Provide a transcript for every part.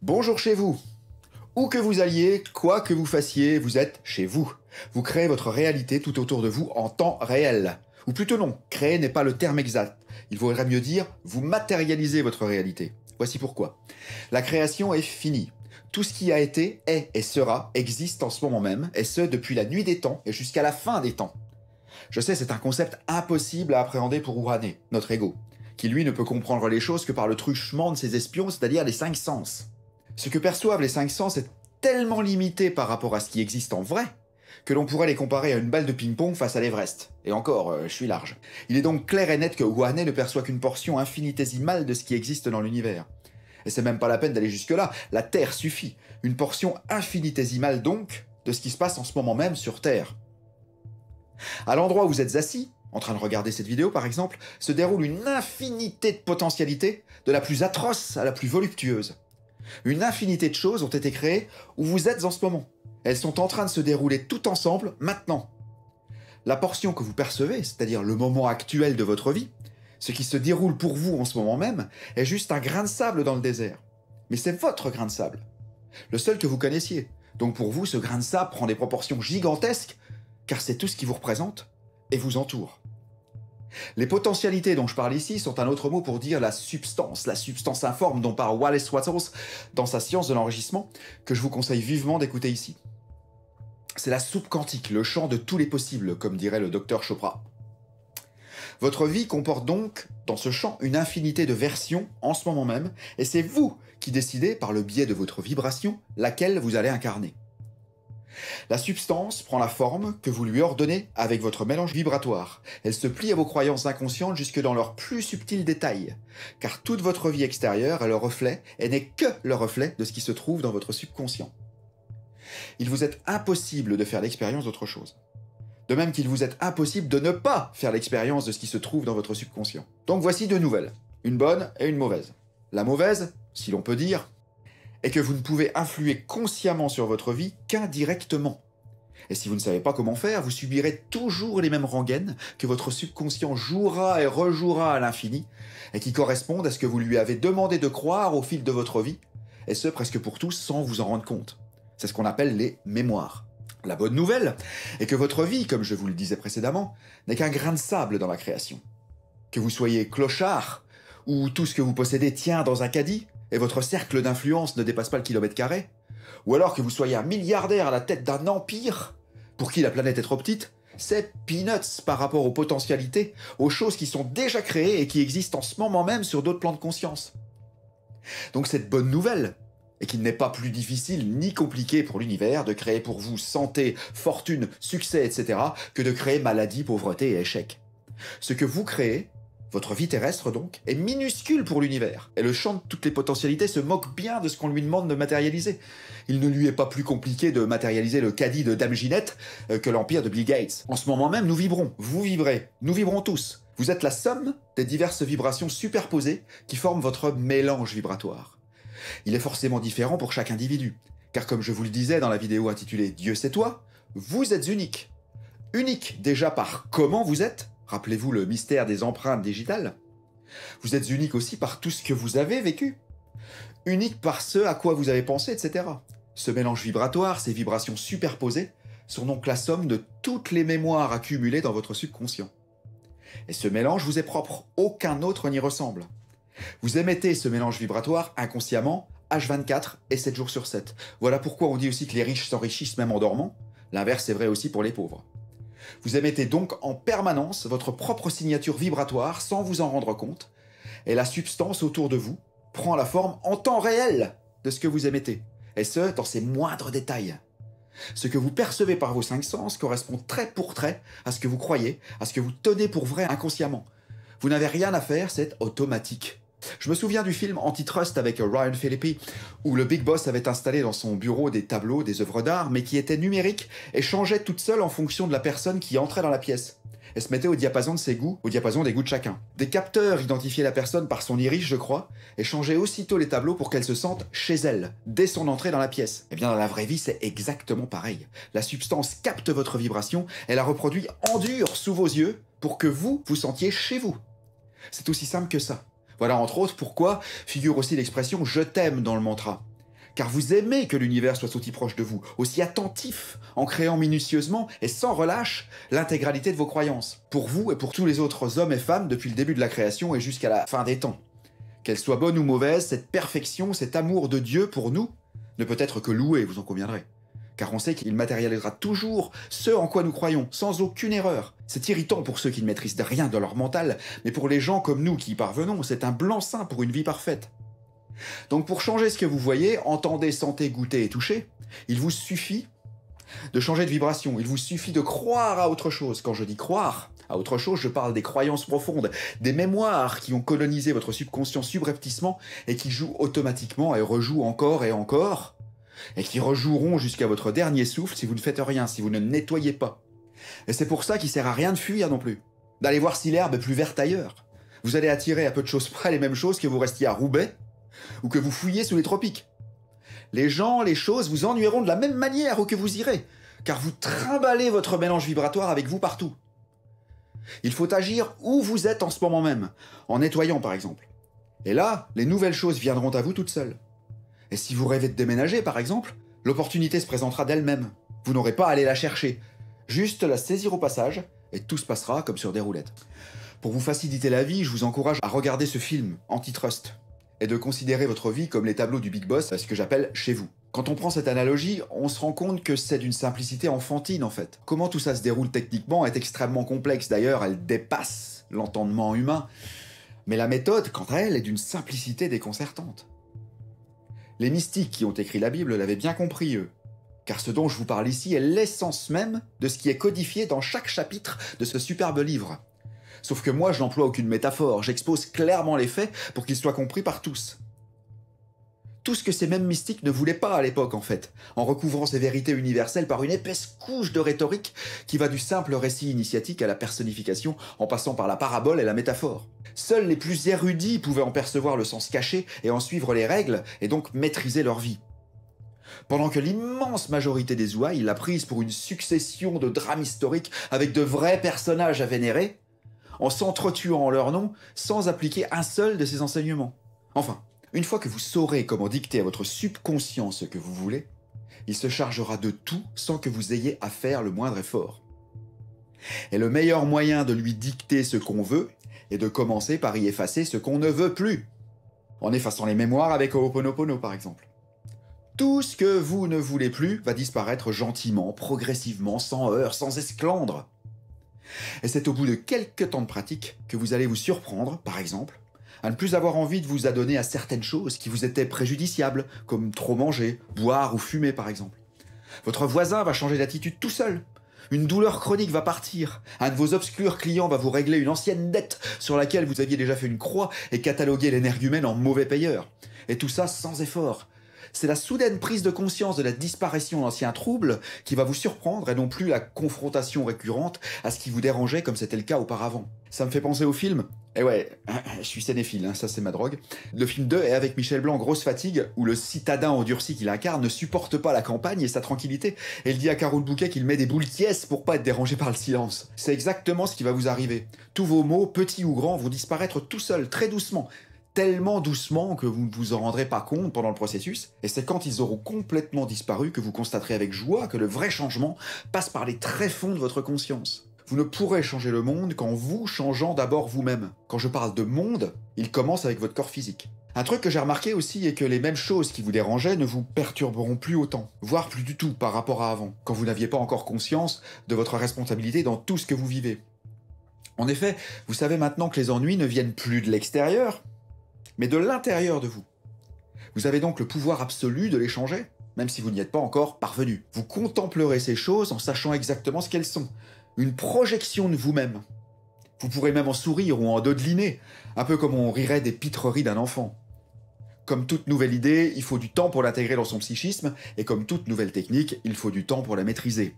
Bonjour chez vous. Où que vous alliez, quoi que vous fassiez, vous êtes chez vous. Vous créez votre réalité tout autour de vous en temps réel. Ou plutôt non, créer n'est pas le terme exact. Il vaudrait mieux dire vous matérialisez votre réalité. Voici pourquoi. La création est finie. Tout ce qui a été, est et sera existe en ce moment même, et ce depuis la nuit des temps et jusqu'à la fin des temps. Je sais, c'est un concept impossible à appréhender pour Urane, notre ego, qui lui ne peut comprendre les choses que par le truchement de ses espions, c'est-à-dire les cinq sens. Ce que perçoivent les cinq sens est tellement limité par rapport à ce qui existe en vrai, que l'on pourrait les comparer à une balle de ping-pong face à l'Everest. Et encore, je suis large. Il est donc clair et net que Urane ne perçoit qu'une portion infinitésimale de ce qui existe dans l'univers. Et c'est même pas la peine d'aller jusque-là, la Terre suffit. Une portion infinitésimale donc de ce qui se passe en ce moment même sur Terre. À l'endroit où vous êtes assis, en train de regarder cette vidéo par exemple, se déroule une infinité de potentialités, de la plus atroce à la plus voluptueuse. Une infinité de choses ont été créées où vous êtes en ce moment. Elles sont en train de se dérouler tout ensemble, maintenant. La portion que vous percevez, c'est-à-dire le moment actuel de votre vie, ce qui se déroule pour vous en ce moment même, est juste un grain de sable dans le désert. Mais c'est votre grain de sable. Le seul que vous connaissiez. Donc pour vous, ce grain de sable prend des proportions gigantesques, car c'est tout ce qui vous représente et vous entoure. Les potentialités dont je parle ici sont un autre mot pour dire la substance informe dont parle Wallace Wattles dans sa science de l'enrichissement, que je vous conseille vivement d'écouter ici. C'est la soupe quantique, le champ de tous les possibles, comme dirait le docteur Chopra. Votre vie comporte donc, dans ce champ, une infinité de versions en ce moment même, et c'est vous qui décidez, par le biais de votre vibration, laquelle vous allez incarner. La substance prend la forme que vous lui ordonnez avec votre mélange vibratoire. Elle se plie à vos croyances inconscientes jusque dans leurs plus subtils détails. Car toute votre vie extérieure est le reflet, et n'est que le reflet de ce qui se trouve dans votre subconscient. Il vous est impossible de faire l'expérience d'autre chose. De même qu'il vous est impossible de ne pas faire l'expérience de ce qui se trouve dans votre subconscient. Donc voici deux nouvelles, une bonne et une mauvaise. La mauvaise, si l'on peut dire, est que vous ne pouvez influer consciemment sur votre vie qu'indirectement. Et si vous ne savez pas comment faire, vous subirez toujours les mêmes rengaines que votre subconscient jouera et rejouera à l'infini, et qui correspondent à ce que vous lui avez demandé de croire au fil de votre vie, et ce presque pour tous sans vous en rendre compte. C'est ce qu'on appelle les mémoires. La bonne nouvelle est que votre vie, comme je vous le disais précédemment, n'est qu'un grain de sable dans la création. Que vous soyez clochard, ou tout ce que vous possédez tient dans un caddie, et votre cercle d'influence ne dépasse pas le kilomètre carré, ou alors que vous soyez un milliardaire à la tête d'un empire, pour qui la planète est trop petite, c'est peanuts par rapport aux potentialités, aux choses qui sont déjà créées et qui existent en ce moment même sur d'autres plans de conscience. Donc cette bonne nouvelle, et qu'il n'est pas plus difficile ni compliqué pour l'univers de créer pour vous santé, fortune, succès, etc., que de créer maladie, pauvreté et échec. Ce que vous créez, votre vie terrestre donc, est minuscule pour l'univers, et le champ de toutes les potentialités se moque bien de ce qu'on lui demande de matérialiser. Il ne lui est pas plus compliqué de matérialiser le caddie de Dame Ginette que l'empire de Bill Gates. En ce moment même, nous vibrons, vous vibrez, nous vibrons tous. Vous êtes la somme des diverses vibrations superposées qui forment votre mélange vibratoire. Il est forcément différent pour chaque individu, car comme je vous le disais dans la vidéo intitulée « Dieu c'est toi », vous êtes unique. Unique déjà par comment vous êtes, rappelez-vous le mystère des empreintes digitales. Vous êtes unique aussi par tout ce que vous avez vécu. Unique par ce à quoi vous avez pensé, etc. Ce mélange vibratoire, ces vibrations superposées, sont donc la somme de toutes les mémoires accumulées dans votre subconscient. Et ce mélange vous est propre, aucun autre n'y ressemble. Vous émettez ce mélange vibratoire inconsciemment, H24 et 7 jours sur 7. Voilà pourquoi on dit aussi que les riches s'enrichissent même en dormant. L'inverse est vrai aussi pour les pauvres. Vous émettez donc en permanence votre propre signature vibratoire sans vous en rendre compte, et la substance autour de vous prend la forme en temps réel de ce que vous émettez, et ce, dans ses moindres détails. Ce que vous percevez par vos cinq sens correspond trait pour trait à ce que vous croyez, à ce que vous tenez pour vrai inconsciemment. Vous n'avez rien à faire, c'est automatique. Je me souviens du film Antitrust avec Ryan Phillippe, où le Big Boss avait installé dans son bureau des tableaux, des œuvres d'art, mais qui étaient numériques et changeaient toutes seules en fonction de la personne qui entrait dans la pièce. Et se mettaient au diapason de ses goûts, au diapason des goûts de chacun. Des capteurs identifiaient la personne par son iris, je crois, et changeaient aussitôt les tableaux pour qu'elle se sente chez elle, dès son entrée dans la pièce. Eh bien, dans la vraie vie, c'est exactement pareil. La substance capte votre vibration et la reproduit en dur sous vos yeux pour que vous vous sentiez chez vous. C'est aussi simple que ça. Voilà entre autres pourquoi figure aussi l'expression « je t'aime » dans le mantra. car vous aimez que l'univers soit aussi proche de vous, aussi attentif, en créant minutieusement et sans relâche l'intégralité de vos croyances, pour vous et pour tous les autres hommes et femmes depuis le début de la création et jusqu'à la fin des temps. Qu'elle soit bonne ou mauvaise, cette perfection, cet amour de Dieu pour nous, ne peut être que loué, vous en conviendrez. Car on sait qu'il matérialisera toujours ce en quoi nous croyons, sans aucune erreur. C'est irritant pour ceux qui ne maîtrisent rien de leur mental, mais pour les gens comme nous qui y parvenons, c'est un blanc-seing pour une vie parfaite. Donc pour changer ce que vous voyez, entendez, sentez, goûtez et touchez, il vous suffit de changer de vibration, il vous suffit de croire à autre chose. Quand je dis croire à autre chose, je parle des croyances profondes, des mémoires qui ont colonisé votre subconscient subrepticement et qui jouent automatiquement et rejouent encore et encore, et qui rejoueront jusqu'à votre dernier souffle si vous ne faites rien, si vous ne nettoyez pas. Et c'est pour ça qu'il sert à rien de fuir non plus, d'aller voir si l'herbe est plus verte ailleurs. Vous allez attirer à peu de choses près les mêmes choses que vous restiez à Roubaix ou que vous fouilliez sous les tropiques. Les gens, les choses vous ennuieront de la même manière où que vous irez, car vous trimballez votre mélange vibratoire avec vous partout. Il faut agir où vous êtes en ce moment même, en nettoyant par exemple. Et là, les nouvelles choses viendront à vous toutes seules. Et si vous rêvez de déménager par exemple, l'opportunité se présentera d'elle-même. Vous n'aurez pas à aller la chercher, juste la saisir au passage, et tout se passera comme sur des roulettes. Pour vous faciliter la vie, je vous encourage à regarder ce film, Antitrust, et de considérer votre vie comme les tableaux du Big Boss, ce que j'appelle chez vous. Quand on prend cette analogie, on se rend compte que c'est d'une simplicité enfantine en fait. Comment tout ça se déroule techniquement est extrêmement complexe, d'ailleurs elle dépasse l'entendement humain. Mais la méthode, quant à elle, est d'une simplicité déconcertante. Les mystiques qui ont écrit la Bible l'avaient bien compris, eux. Car ce dont je vous parle ici est l'essence même de ce qui est codifié dans chaque chapitre de ce superbe livre. Sauf que moi, je n'emploie aucune métaphore, j'expose clairement les faits pour qu'ils soient compris par tous. Tout ce que ces mêmes mystiques ne voulaient pas à l'époque, en fait, en recouvrant ces vérités universelles par une épaisse couche de rhétorique qui va du simple récit initiatique à la personnification, en passant par la parabole et la métaphore. Seuls les plus érudits pouvaient en percevoir le sens caché et en suivre les règles, et donc maîtriser leur vie. Pendant que l'immense majorité des ouailles l'a prise pour une succession de drames historiques avec de vrais personnages à vénérer, en s'entretuant en leur nom sans appliquer un seul de ces enseignements. Enfin, une fois que vous saurez comment dicter à votre subconscient ce que vous voulez, il se chargera de tout sans que vous ayez à faire le moindre effort. Et le meilleur moyen de lui dicter ce qu'on veut est de commencer par y effacer ce qu'on ne veut plus, en effaçant les mémoires avec Ho'oponopono par exemple. Tout ce que vous ne voulez plus va disparaître gentiment, progressivement, sans heurts, sans esclandre. Et c'est au bout de quelques temps de pratique que vous allez vous surprendre, par exemple, à ne plus avoir envie de vous adonner à certaines choses qui vous étaient préjudiciables, comme trop manger, boire ou fumer par exemple. Votre voisin va changer d'attitude tout seul. Une douleur chronique va partir. Un de vos obscurs clients va vous régler une ancienne dette sur laquelle vous aviez déjà fait une croix et catalogué l'énergumène en mauvais payeur. Et tout ça sans effort. C'est la soudaine prise de conscience de la disparition d'anciens troubles qui va vous surprendre et non plus la confrontation récurrente à ce qui vous dérangeait comme c'était le cas auparavant. Ça me fait penser au film, et ouais, je suis cinéphile, hein, ça c'est ma drogue. Le film 2 est avec Michel Blanc, Grosse Fatigue, où le citadin endurci qu'il incarne ne supporte pas la campagne et sa tranquillité, et il dit à Carole Bouquet qu'il met des boules tièses pour pas être dérangé par le silence. C'est exactement ce qui va vous arriver. Tous vos mots, petits ou grands, vont disparaître tout seuls, très doucement. Tellement doucement que vous ne vous en rendrez pas compte pendant le processus, et c'est quand ils auront complètement disparu que vous constaterez avec joie que le vrai changement passe par les tréfonds de votre conscience. Vous ne pourrez changer le monde qu'en vous changeant d'abord vous-même. Quand je parle de monde, il commence avec votre corps physique. Un truc que j'ai remarqué aussi est que les mêmes choses qui vous dérangeaient ne vous perturberont plus autant, voire plus du tout par rapport à avant, quand vous n'aviez pas encore conscience de votre responsabilité dans tout ce que vous vivez. En effet, vous savez maintenant que les ennuis ne viennent plus de l'extérieur, mais de l'intérieur de vous. Vous avez donc le pouvoir absolu de les changer, même si vous n'y êtes pas encore parvenu. Vous contemplerez ces choses en sachant exactement ce qu'elles sont. Une projection de vous-même. Vous pourrez même en sourire ou en dodeliner, un peu comme on rirait des pitreries d'un enfant. Comme toute nouvelle idée, il faut du temps pour l'intégrer dans son psychisme, et comme toute nouvelle technique, il faut du temps pour la maîtriser.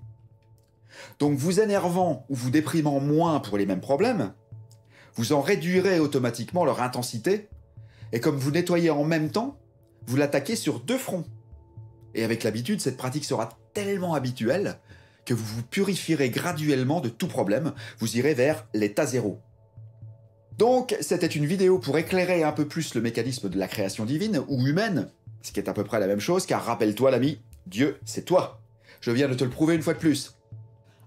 Donc vous énervant ou vous déprimant moins pour les mêmes problèmes, vous en réduirez automatiquement leur intensité, et comme vous nettoyez en même temps, vous l'attaquez sur deux fronts. Et avec l'habitude, cette pratique sera tellement habituelle que vous vous purifierez graduellement de tout problème, vous irez vers l'état zéro. Donc, c'était une vidéo pour éclairer un peu plus le mécanisme de la création divine, ou humaine, Ce qui est à peu près la même chose, car rappelle-toi l'ami, Dieu, c'est toi. Je viens de te le prouver une fois de plus.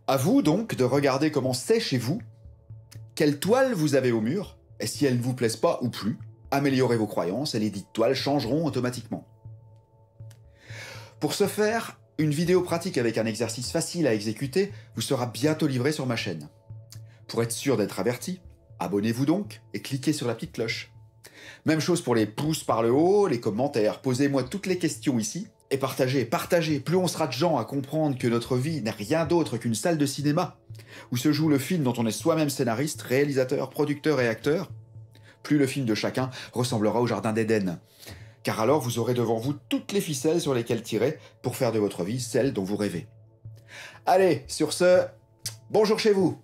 À vous donc de regarder comment c'est chez vous, quelle toile vous avez au mur, et si elles ne vous plaisent pas ou plus, améliorez vos croyances et les dites toiles changeront automatiquement. Pour ce faire, une vidéo pratique avec un exercice facile à exécuter vous sera bientôt livrée sur ma chaîne. Pour être sûr d'être averti, abonnez-vous donc et cliquez sur la petite cloche. Même chose pour les pouces par le haut, les commentaires, posez-moi toutes les questions ici et partagez, partagez. Plus on sera de gens à comprendre que notre vie n'est rien d'autre qu'une salle de cinéma où se joue le film dont on est soi-même scénariste, réalisateur, producteur et acteur, plus le film de chacun ressemblera au jardin d'Éden. Car alors vous aurez devant vous toutes les ficelles sur lesquelles tirer pour faire de votre vie celle dont vous rêvez. Allez, sur ce, bonjour chez vous!